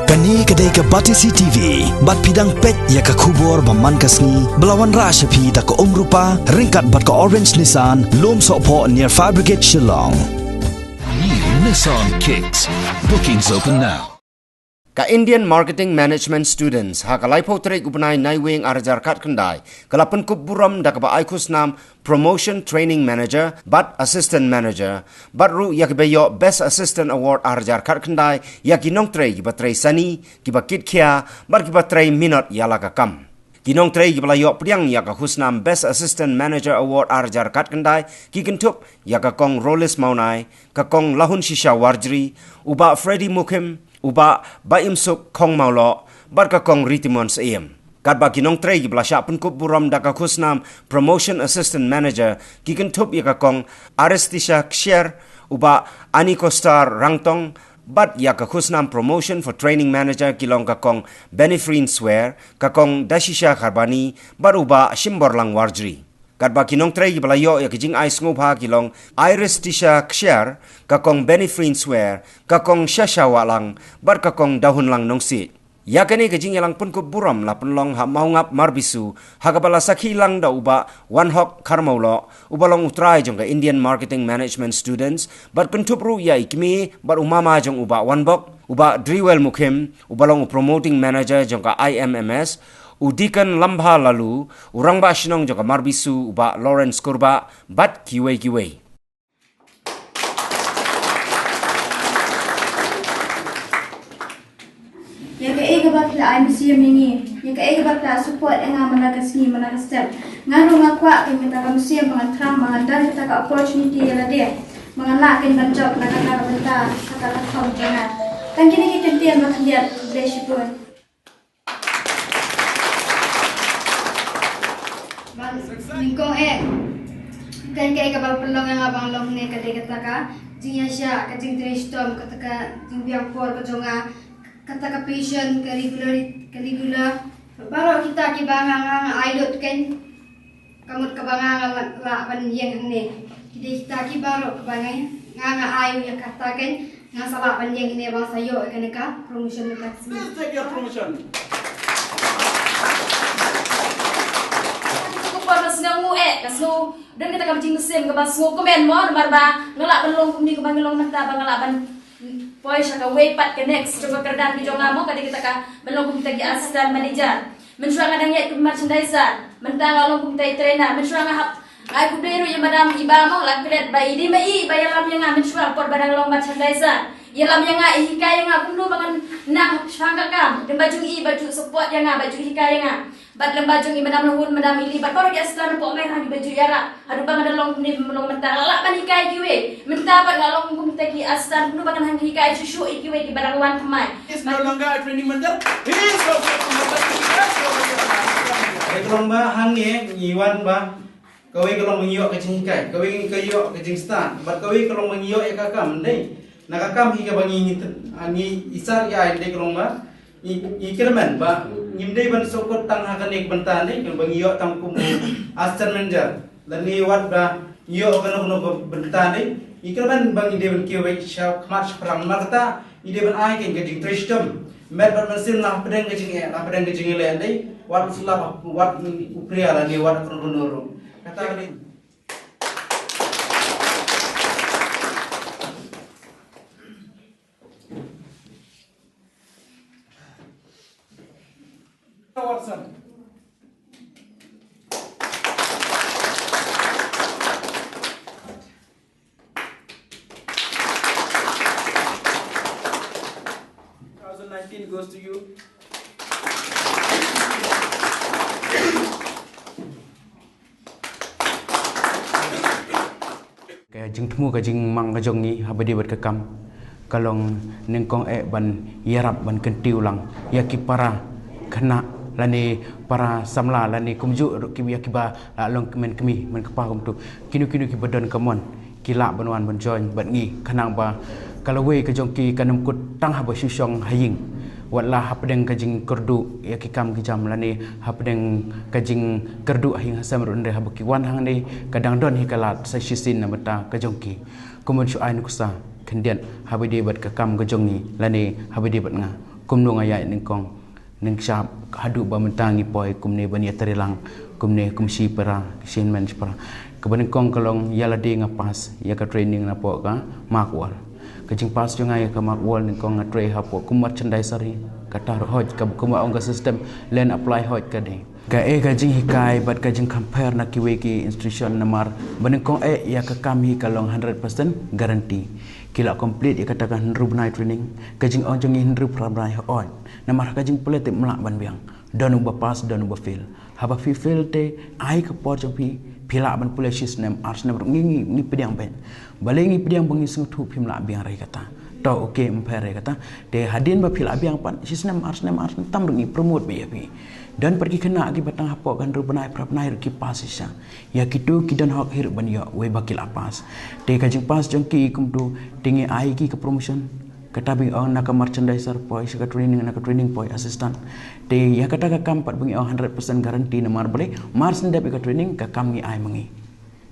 Kani kedai ke Batisi TV, bat pidang pet ya ke kubur baman kasni, belawan rasyapi da ke rupa, ringkat bat ke Orange Nissan, lom sokpo near Fire Brigade Shillong. New Nissan Kicks. Bookings open now. Ka Indian Marketing Management students ha ka laipo trek upanai naiwing arjar kat kendai kalapan kup buram da ka ba aikus nam Promotion Training Manager but Assistant Manager but ru yak beyo Best Assistant Award arjar kat kendai yak inong trek ki ba trei sani ki ba kit kia bar ki ba trei minot yala ka kam kinong trei ki ba yo priang yak ka husnam Best Assistant Manager Award arjar kat kendai ki kentup yak ka kong Rolis Maunai ka kong Lahun Shisha Warjri uba Freddie Mukim uba baim suk kong maulo barka kong ritimons em kat ba kinong trei gi blasha pun kup buram da ka khusnam Promotion Assistant Manager ki kan thup ya ka kong Arestisha Ksher uba Ani Kostar Rangtong bat ya ka khusnam Promotion for Training Manager kilong ka kong Benefrin Swear ka kong Dashisha Kharbani bar uba Shimborlang Warjri kat ba kinong trei gi blayo ya kijing ai sngopa kilong Iris Tisha Ksher ka kong Benefrin Swear ka kong Shashawalang bar ka kong Dahun Lang Nongsi ya kani kijing yalang pun ko buram la penlong ha maungap marbisu ha ka bala sakhi lang da uba one hok karmaulo ubalong utrai jong ka Indian Marketing Management students bar pentupru ya ikmi bar umama jong uba one bok uba Driwell Mukim ubalong promoting manager jong ka IMMS Udikan lambha lalu, urang ba sinong joka marbisu uba Lawrence Kurba, bat kiwe. Ya ke ega bakla ay museum ini, ya ke ega bakla support nga managasni managastel. Ngaro nga kwa ke kita ka museum mga tram mga dan kita ka opportunity yala de. Mga lakin ban job na kakabenta sa kakakaw jana. Tangkini kita tiyan makliat bless you. Ningkong kan kay kabal pelong yang abang long ne kadai kata ka jing yasha ka jing tristom kata ka jing biang por ka jonga kata ka patient ka regular baru kita ki bangang aidot kan kamut ka bangang la ban yeng ne kita ki baru ka bangang nga ayu ya kata kan nga sala ban yeng ne bang sayo kan ka promotion ka take your promotion. Kasno dan kita kabjing musim ke basngo komen mo marba ngelak belong kumdi ke bangelong mata bangalaban poi saka way pat ke next coba kerdan di jonga mo kadi kita ka belong kumdi gi assistant manager mensuang adang ya merchandiser mentang along kumdi trainer mensuang hap ai kuderu ya madam ibamo la kret bai di mai bayalam yang mensuang por badang long merchandiser yalam yang hikaya nga kundu bangan na sangka kam dan baju baju support yang baju hikaya nga bat lembajung i madam luhun madam ili bat baru dia setelah po merah di baju yara adu bang ada long ni menong mentang la ban hikai giwe menta bat ngalong kum teki astan nu bakan hang hikai susu ikiwe di barang wan thamai Is no longer a training manager. He is also a promoter. Kalau mbak hangi nyiwan mbak, kau kalau mengiok ke cingkai, kau kayok ke cingstan, bat kau kalau mengiok ya kakam deh, nak kakam hingga bangi ni isar ya deh kalau mbak. Ikirman ba nyimdei ban sokot tang hakanik bentane kun bangiyo tang kum assistant manager lani wat ba yo kana bentane ikirman bang ide ban kiwe sha kmat prang marta ide ban ai ken geding tristom met ban mesin lah pedang gejing le ndai wat sulap wat upriya lani wat kunuru kata ni Watson. Goes to you. Kaya jing temu ka jing mang ka jong ni habadi bat ka kam kalong nengkong ban yarap ban kentiu lang ya ki para kena lani para samla lani kumju kibiya kiba la long men kemi men kapa kum tu kinu ki badon kamon kila banwan ban join bat ngi kanang ba kalau we ka jong ki kanam kut tang ha ba syong haying wala hapdeng kajing kerdu ya kikam kijam lani hapdeng kajing kerdu hing hasam runde habaki wan hang ni kadang don hikalat sa sisin na mata kajongki kumun syu ain kusa kendian habidi bat kakam kajong ni lani habidi bat nga kumno ngaya ningkong ning syap hadu ba mentangi poi kumne bani terilang kumne kumsi para sinmen para kebening kong kalong yala de ngapas ya ka training na po ka makwal kajing pas jungai ka makwal ningkong ngatre hapo kumat cendai sari kata hoj ka kuma ong ka system len apply hoj ka de ka kajing hikai bat kajing compare na kiweki institution namar bening kong ya ka kami kalong 100% guarantee kila complete ya katakan rubnai training kajing ong jongi hendru pramrai on namar kajing pelete melak ban biang donu ba pass donu ba fail haba fi fail te ai ka por jong pi pila ban pula system arsnem ngi ni pediang ben balengi pediang bangi sung thu phim la biang rai kata to okay mpere kata de hadin ba pila biang pan system arsnem tam ngi promote be yapi dan pergi kena akibat tang hapok kan rubnai prapnai ki pasisha ya kitu kidan hak hirup ban ya we bakil apas de kajing pas jong ki kum tu tingi ai ki ke promotion katabi on nak merchandiser poi saka training nak training poi assistant te ya kata ka kam pat bungi 100% garanti na mar boleh mar sendep ka training ka kam ngi ai mangi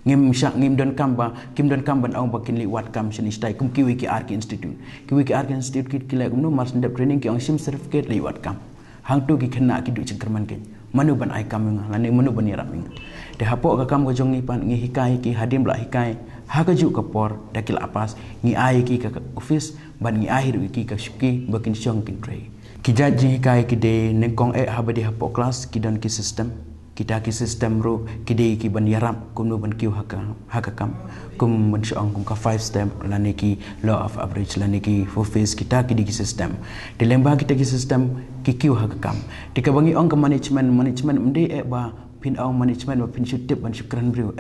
ngim syak ngim don kam ba kim don kam ban au bakin liwat kam sini stai kum kiwi ki arki institute ki kila kum no mar sendep training ki ong sim certificate liwat kam hang tu ki kena ki du cengkerman ken manu ban ai kam nga lani manu ban yarap nga de hapok ka kam ko jong ni pan ngi hikai ki hadim bla hikai ha ka ju ka por dakil apas ngi ai ki ka office ban ngi akhir ki ka syuki bakin syong kin tray ki jaji hikai ki de nengkong habadi hapok kelas ki dan ki system kita ki system ro ki de ki ban yarap kum no ban kiu haka kam kum ban syong kum ka 5 step lani ki law of average lani ki for face kita ki di system di lemba kita ki system ki kiu haka kam di ka bangi ong ka management mde ba pin au management ba pin syutip ban syukran brio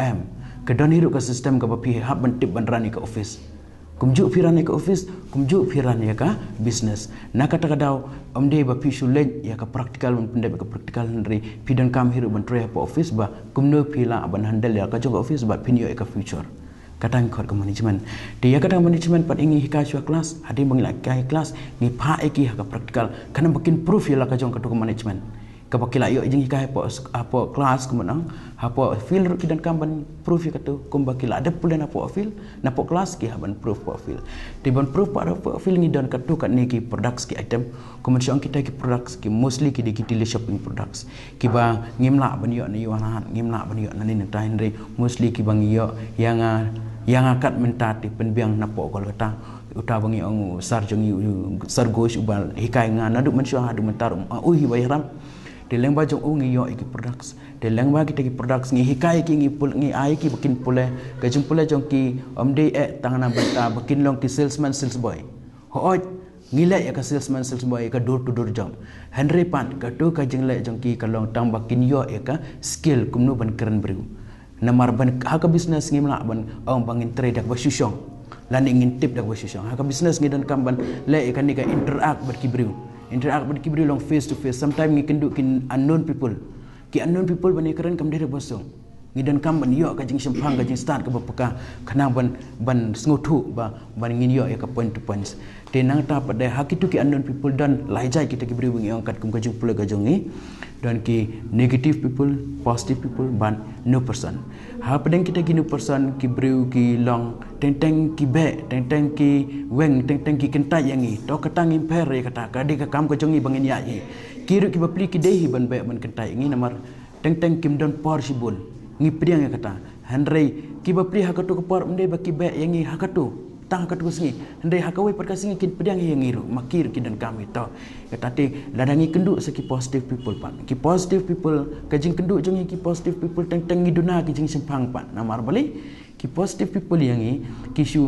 kedon hidup ke sistem ke bapi hab bentip ban rani ke office kumjuk firani ke office kumjuk firani ya ka business nak kata kadau omde bapi sulen ya ka praktikal ban pendep ke praktikal ndri pidan kam hidup ban tre apa office ba kumno pila ban handle ya ka jong office ba pinyo ka future kadang khot ke management dia kadang management pat ingi hikai sua kelas hadi mangila kai kelas ni pha eki ka praktikal kana makin proof ya ka jong ka management kapakila yo jing hikai apa kelas kemenang apa feel kidan kamban proof katu kumbakila ada pulen apa feel napo kelas ki haban proof apa feel tiban proof apa feel ni dan katu kat ni ki products ki item komersial kita ki products ki mostly ki digital shopping products ki ba ngimla ban yo ni yohan ngimla ban yo nani ntai ndre mostly ki bang yo yang akat mentati penbiang napo kol kata uta bangi ong sarjong sargos ubal hikai ngana du mansyo hadu mentar uhi bayram de lengba jong ngi yo iki products de lengba kita ki products ngi hikai ki ngi ai ki bakin pule ka jong pule jong ki omde tangana bata bakin long ki salesman sales boy ho ngile ya ka salesman sales boy ka door to door jom Henry Pan ka tu ka jing le jong ki ka long tang bakin yo ya ka skill kumnu ban keren bru namar ban ha ka business ngi mla ban ong bangin trade dak ba syusyong lan ingin tip dak ba syusyong ha ka business ngi dan kamban le ka ni ka interact ber ki bru interact with kibri long face to face sometimes ngi kendu kin unknown people bani keren kam dere bosong ngi dan kam ban yo ka jing sempang ka jing start ka bapaka kana ban sngotu ban ngi yo ya ka point to points te nang ta pada hakitu ki unknown people dan laijai kita kibri ngi angkat kum ka jing pula ka jongi dan ki negative people positive people ban no person ha padang kita ki no person kibri ki long teng ki be teng ki weng teng ki kentai yangi to katang imper ya kata ka de ka kam ka jongi bangin ya ye kiru ki bapli ki dehi ban be ban kentai ngi namar teng kim don por sibul ngi pediang ya kata handrei ki bapli hakatu ko por mde ba ki be yangi hakatu tang hakatu singi handrei hakawe per ka singi kin pediang yangi ru makir ki dan kami to kata te ladangi kendu saki positive people pan ki positive people ka jing kendu jongi ki positive people teng ngi duna ki jing sempang pan namar bali ki positive people yangi ki shu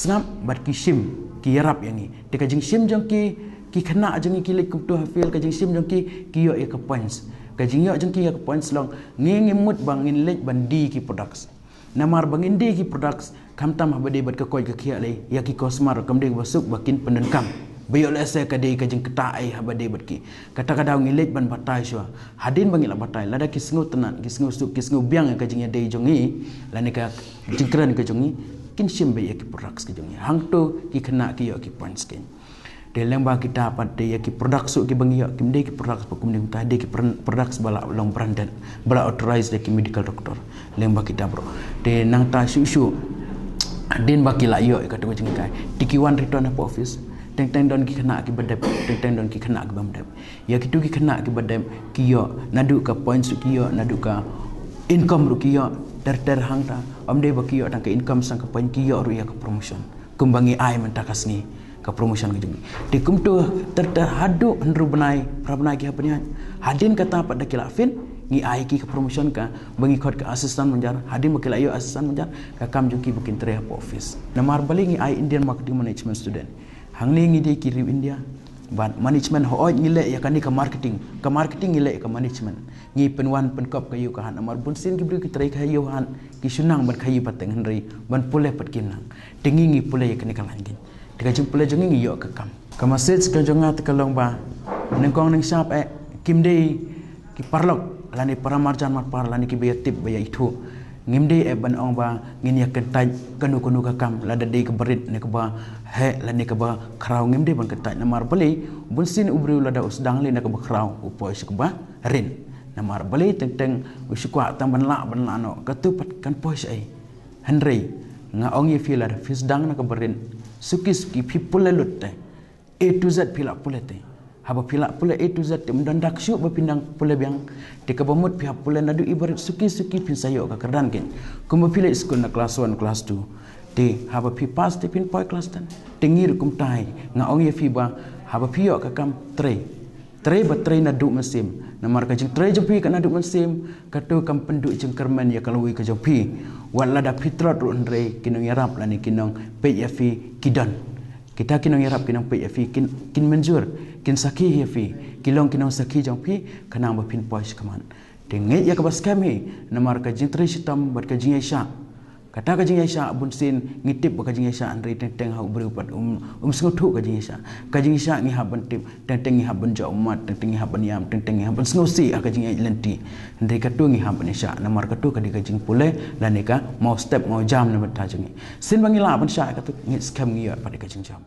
sngap bat ki sim ki yarap yangi te ka jing sim jong ki khana jong ki lek kumtu hafil ka jing sim jong ki yo ya ka points ka jing yo jong ki ya ka points long ngi mut bang in lek bandi ki products namar bang indi ki products kam tam habade bat ka koi ka khia le ya ki kosmar kam de basuk bakin pendenkam bayo le se ka de ka jing kata ai habade bat ki kata kadau ngi lek ban batai swa hadin bangila batai lada ki sngu tenan ki sngu suk ki sngu biang ka jing ya de jongi lani ka jingkran ka jongi kin sim be ya ki products ki jongi hang to ki khana ki yo ki points kin de lembah kita pada ya ki produk su ki bangi ya kim de ki produk pakum de ta de ki produk bala long branded bala authorized de ki medical doctor lembah kita bro de nang ta su din bakila yo ka tu jing kai tiki wan return of office teng don ki kena ki badep teng don ki kena ki bamdep ya kitu ki kena ki badep kiyo nadu ka points kiyo nadu ka income ru kiyo ter hangta amde ba kiyo tang ka income sang ka poin kiyo ru ya ka promotion kumbangi ai mentakas ni ka promotion ke jeng di kumtu ter hadu andru benai prabnai ki hapnya hadin kata pada kilafin ngi ai ki ka promotion ka bangi khot ka assistant menjar hadin makil ayo assistant menjar ka kam juki bukin tre office namar bali ngi ai Indian marketing management student hangli ngi de ki riu India ban management ho ngile ya kan ka marketing ngile ka management ngi penwan penkop ka yu ka han namar bun sin ki bri ki tre ka yu han ki sunang ban khayi pateng henri ban pule pat kinang tingi ngi pule ya kan ka langin tiga jeng pule jeng ngi yo ka kam kama sets ka jonga ta kalong ba nengkong neng sap kimde ki parlok lani paramarjan mat par lani ki bayatip baya itu ngimde ban ong ba ngin yak kentaj kanu ka kam la dadi ke berit ne ke ba he lani ke ba krau ngimde ban kentaj namar beli bun sin ubri la da usdang le ne ke ba krau upo ke ba rin namar beli teng usukwa tam ban la no katu pat kan pois ai henry nga ong ye fila da fisdang ne ke berin sukis ki people le lutte A to Z pila pulete haba pila pula A to Z mendandak syuk berpindang pula biang tika bamut pihak pula nadu ibarat suki pin sayo ka kerdan ken kuma pila school na kelas 1 kelas 2 te haba pi pas te pin poi kelas 10 tengir kum tai nga ong ye fiba haba pio ka kam tre batrei na du mesim namar ka jeng tre jepi ka na du mesim ka tu kam penduk jeng kerman ya kalui ka jepi wala da fitrat ru ndre kinong yarap lani kinong pe ya fi kidan kita kinong yarap kinong pe ya fi kin menjur kin saki ya fi kilong kinong saki jong pi kanang ba pin pois kaman tenget ya ka bas kami namar ka jeng tre sitam bat ka jeng isha kata ka jeng isha bun sin ngitip ba ka jeng isha andri teng ha ubri upat sengutu ka jeng isha ngi haban tip teng ngi haban ja umat teng ngi haban yam teng ngi haban snosi ka jeng lenti andri ka tu ngi haban isha namar ka tu ka di ka jeng pule dan ka mau step mau jam na bata jeng sin bangila ban sha ka tu ngi scam ngi ya pada ka jeng jam